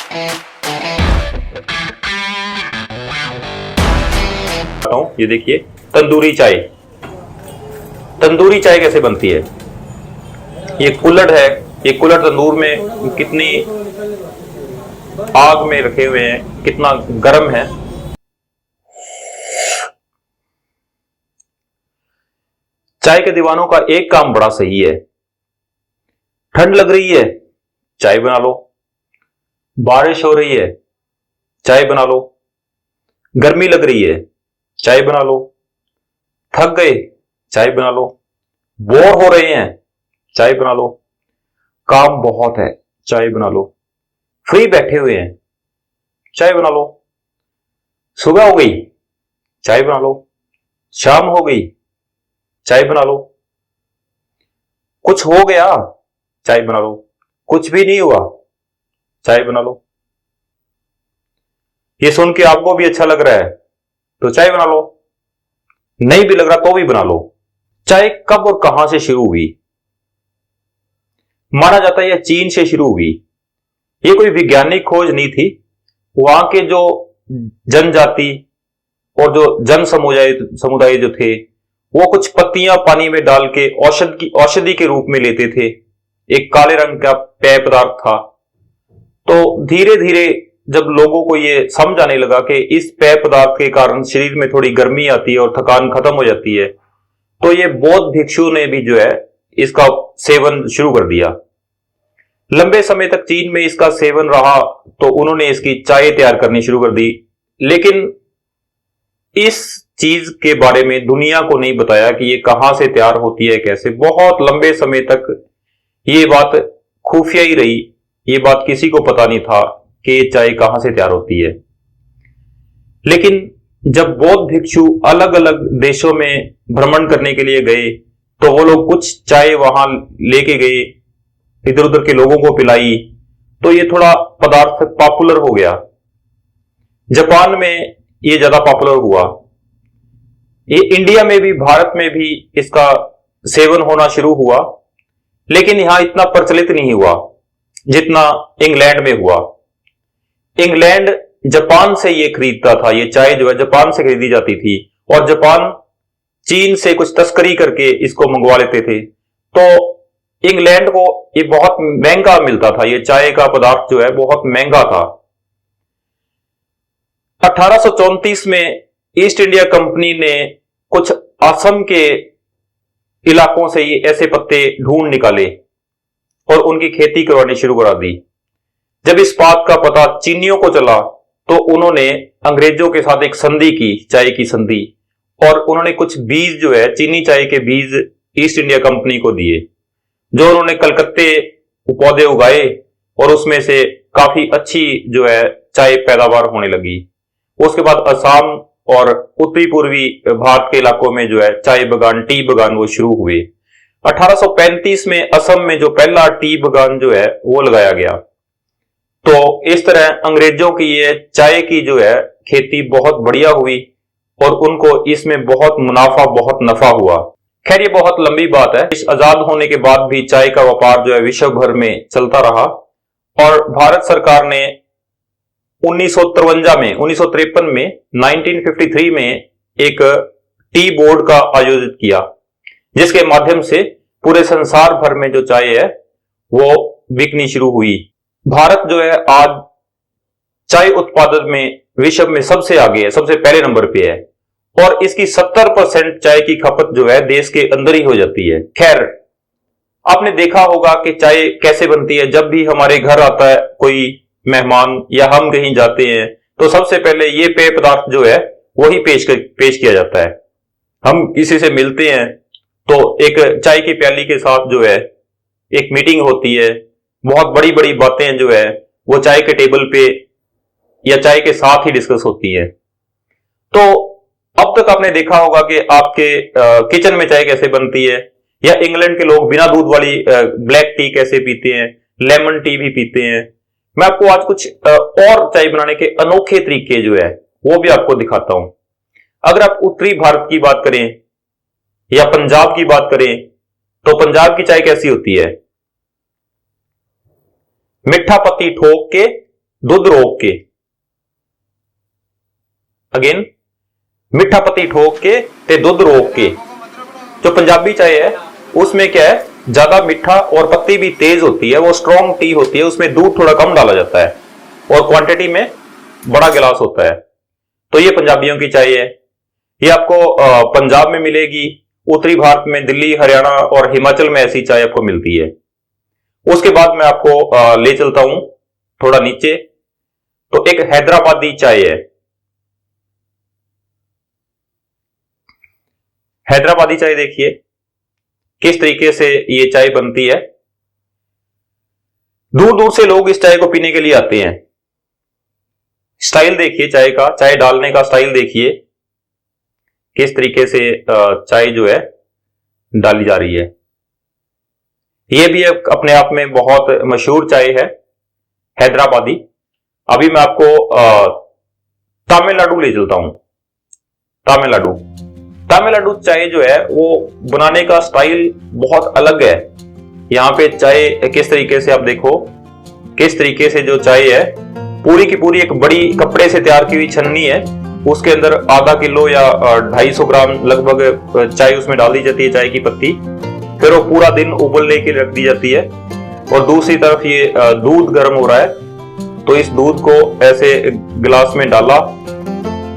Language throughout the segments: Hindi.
ये देखिए तंदूरी चाय। तंदूरी चाय कैसे बनती है? ये कुल्हड़ है, ये कुल्हड़ तंदूर में कितनी आग में रखे हुए हैं, कितना गर्म है। चाय के दीवानों का एक काम बड़ा सही है। ठंड लग रही है, चाय बना लो। बारिश हो रही है, चाय बना लो। गर्मी लग रही है, चाय बना लो। थक गए, चाय बना लो। बोर हो रहे हैं, चाय बना लो। काम बहुत है, चाय बना लो। फ्री बैठे हुए हैं, चाय बना लो। सुबह हो गई, चाय बना लो। शाम हो गई, चाय बना लो। कुछ हो गया, चाय बना लो। कुछ भी नहीं हुआ, चाय बना लो। ये सुन के आपको भी अच्छा लग रहा है तो चाय बना लो, नहीं भी लग रहा तो भी बना लो। चाय कब और कहां से शुरू हुई? माना जाता है यह चीन से शुरू हुई। ये कोई वैज्ञानिक खोज नहीं थी। वहां के जो जनजाति और जो जन समुदाय जो थे, वो कुछ पत्तियां पानी में डाल के औषधि के रूप में लेते थे। एक काले रंग का पेय पदार्थ था। तो धीरे धीरे जब लोगों को ये समझ आने लगा कि इस पेय पदार्थ के कारण शरीर में थोड़ी गर्मी आती है और थकान खत्म हो जाती है, तो ये बौद्ध भिक्षु ने भी जो है इसका सेवन शुरू कर दिया। लंबे समय तक चीन में इसका सेवन रहा, तो उन्होंने इसकी चाय तैयार करनी शुरू कर दी। लेकिन इस चीज के बारे में दुनिया को नहीं बताया कि ये कहां से तैयार होती है, कैसे। बहुत लंबे समय तक ये बात खुफिया ही रही। ये बात किसी को पता नहीं था कि ये चाय कहां से तैयार होती है। लेकिन जब बौद्ध भिक्षु अलग अलग देशों में भ्रमण करने के लिए गए, तो वो लोग कुछ चाय वहां लेके गए, इधर उधर के लोगों को पिलाई, तो ये थोड़ा पदार्थ पॉपुलर हो गया। जापान में ये ज्यादा पॉपुलर हुआ। ये इंडिया में भी, भारत में भी इसका सेवन होना शुरू हुआ, लेकिन यहां इतना प्रचलित नहीं हुआ जितना इंग्लैंड में हुआ। इंग्लैंड जापान से ये खरीदता था। ये चाय जो है जापान से खरीदी जाती थी, और जापान चीन से कुछ तस्करी करके इसको मंगवा लेते थे। तो इंग्लैंड को ये बहुत महंगा मिलता था। ये चाय का पदार्थ जो है बहुत महंगा था। 1834 में ईस्ट इंडिया कंपनी ने कुछ असम के इलाकों से ये ऐसे पत्ते ढूंढ निकाले और उनकी खेती करवानी शुरू करा दी। जब इस बात का पता चीनियों को चला, तो उन्होंने अंग्रेजों के साथ एक संधि की, चाय की संधि, और उन्होंने कुछ बीज जो है, चीनी चाय के बीज ईस्ट इंडिया कंपनी को दिए, जो उन्होंने कलकत्ते पौधे उगाए, और उसमें से काफी अच्छी जो है चाय पैदावार होने लगी। उसके बाद असम और उत्तरी पूर्वी भारत के इलाकों में जो है चाय बगान, टी बगान वो शुरू हुए। 1835 में असम में जो पहला टी बगान जो है वो लगाया गया। तो इस तरह अंग्रेजों की ये चाय की जो है खेती बहुत बढ़िया हुई, और उनको इसमें बहुत मुनाफा, बहुत नफा हुआ। खैर, ये बहुत लंबी बात है। इस आजाद होने के बाद भी चाय का व्यापार जो है विश्व भर में चलता रहा, और भारत सरकार ने 1953 में 1953 में एक टी बोर्ड का आयोजित किया, जिसके माध्यम से पूरे संसार भर में जो चाय है वो बिकनी शुरू हुई। भारत जो है आज चाय उत्पादन में विश्व में सबसे आगे है, सबसे पहले नंबर पे है, और इसकी 70% चाय की खपत जो है देश के अंदर ही हो जाती है। खैर, आपने देखा होगा कि चाय कैसे बनती है। जब भी हमारे घर आता है कोई मेहमान या हम कहीं जाते हैं, तो सबसे पहले ये पेय पदार्थ जो है वही पेश किया जाता है। हम किसी से मिलते हैं तो एक चाय की प्याली के साथ जो है एक मीटिंग होती है। बहुत बड़ी बड़ी बातें जो है वो चाय के टेबल पे या चाय के साथ ही डिस्कस होती है। तो अब तक आपने देखा होगा कि आपके किचन में चाय कैसे बनती है, या इंग्लैंड के लोग बिना दूध वाली ब्लैक टी कैसे पीते हैं, लेमन टी भी पीते हैं। मैं आपको आज कुछ और चाय बनाने के अनोखे तरीके जो है वो भी आपको दिखाता हूं। अगर आप उत्तरी भारत की बात करें या पंजाब की बात करें, तो पंजाब की चाय कैसी होती है? मिठा पत्ती ठोक के दूध रोक के, अगेन मिठा पत्ती ठोक के ते दूध रोक के। जो पंजाबी चाय है उसमें क्या है, ज्यादा मीठा और पत्ती भी तेज होती है, वो स्ट्रॉन्ग टी होती है, उसमें दूध थोड़ा कम डाला जाता है और क्वांटिटी में बड़ा गिलास होता है। तो ये पंजाबियों की चाय है। ये आपको पंजाब में मिलेगी, उत्तरी भारत में दिल्ली, हरियाणा और हिमाचल में ऐसी चाय आपको मिलती है। उसके बाद मैं आपको ले चलता हूं थोड़ा नीचे, तो एक हैदराबादी चाय है। हैदराबादी चाय देखिए किस तरीके से ये चाय बनती है। दूर दूर से लोग इस चाय को पीने के लिए आते हैं। स्टाइल देखिए चाय का, चाय डालने का स्टाइल देखिए किस तरीके से चाय जो है डाली जा रही है। ये भी अपने आप में बहुत मशहूर चाय है हैदराबादी। अभी मैं आपको तमिलनाडु ले चलता हूं। तमिलनाडु चाय जो है वो बनाने का स्टाइल बहुत अलग है। यहाँ पे चाय किस तरीके से आप देखो, किस तरीके से जो चाय है पूरी की पूरी एक बड़ी कपड़े से तैयार की हुई छन्नी है, उसके अंदर आधा किलो या 250 ग्राम लगभग चाय उसमें डाल दी जाती है, चाय की पत्ती। फिर वो पूरा दिन उबलने के लिए रख दी जाती है और दूसरी तरफ ये दूध गर्म हो रहा है, तो इस दूध को ऐसे गिलास में डाला,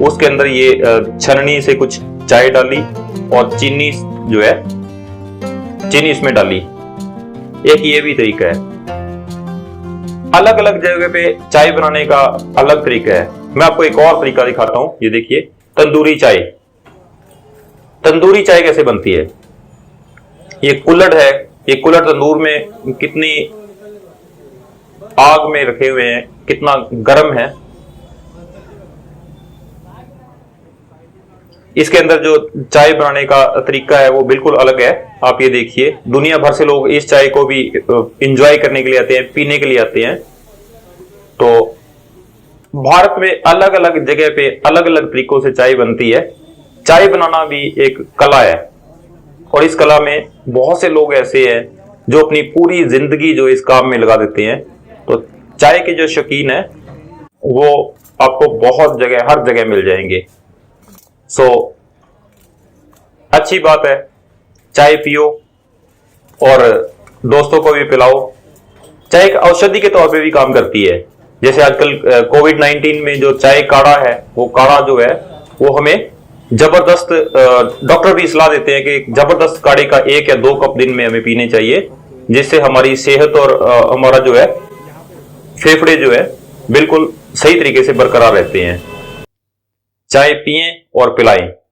उसके अंदर ये छन्नी से कुछ चाय डाली और चीनी जो है चीनी इसमें डाली। एक ये भी तरीका है। अलग अलग जगह पे चाय बनाने का अलग तरीका है। मैं आपको एक और तरीका दिखाता हूं। ये देखिए तंदूरी चाय। तंदूरी चाय कैसे बनती है? ये कुल्हड़ है, ये कुल्हड़ तंदूर में कितनी आग में रखे हुए हैं, कितना गर्म है। इसके अंदर जो चाय बनाने का तरीका है वो बिल्कुल अलग है। आप ये देखिए, दुनिया भर से लोग इस चाय को भी एंजॉय करने के लिए आते हैं, पीने के लिए आते हैं। तो भारत में अलग अलग जगह पे अलग अलग तरीकों से चाय बनती है। चाय बनाना भी एक कला है और इस कला में बहुत से लोग ऐसे हैं जो अपनी पूरी जिंदगी जो इस काम में लगा देते हैं। तो चाय के जो शौकीन है वो आपको बहुत जगह, हर जगह मिल जाएंगे। अच्छी बात है, चाय पियो और दोस्तों को भी पिलाओ। चाय एक औषधि के तौर पे भी काम करती है। जैसे आजकल कोविड-19 में जो चाय काढ़ा है, वो काढ़ा जो है वो हमें जबरदस्त, डॉक्टर भी सलाह देते हैं कि जबरदस्त काढ़े का 1 या 2 कप दिन में हमें पीने चाहिए, जिससे हमारी सेहत और हमारा जो है फेफड़े जो है बिल्कुल सही तरीके से बरकरार रहते हैं। चाय पिएं और पिलाएं।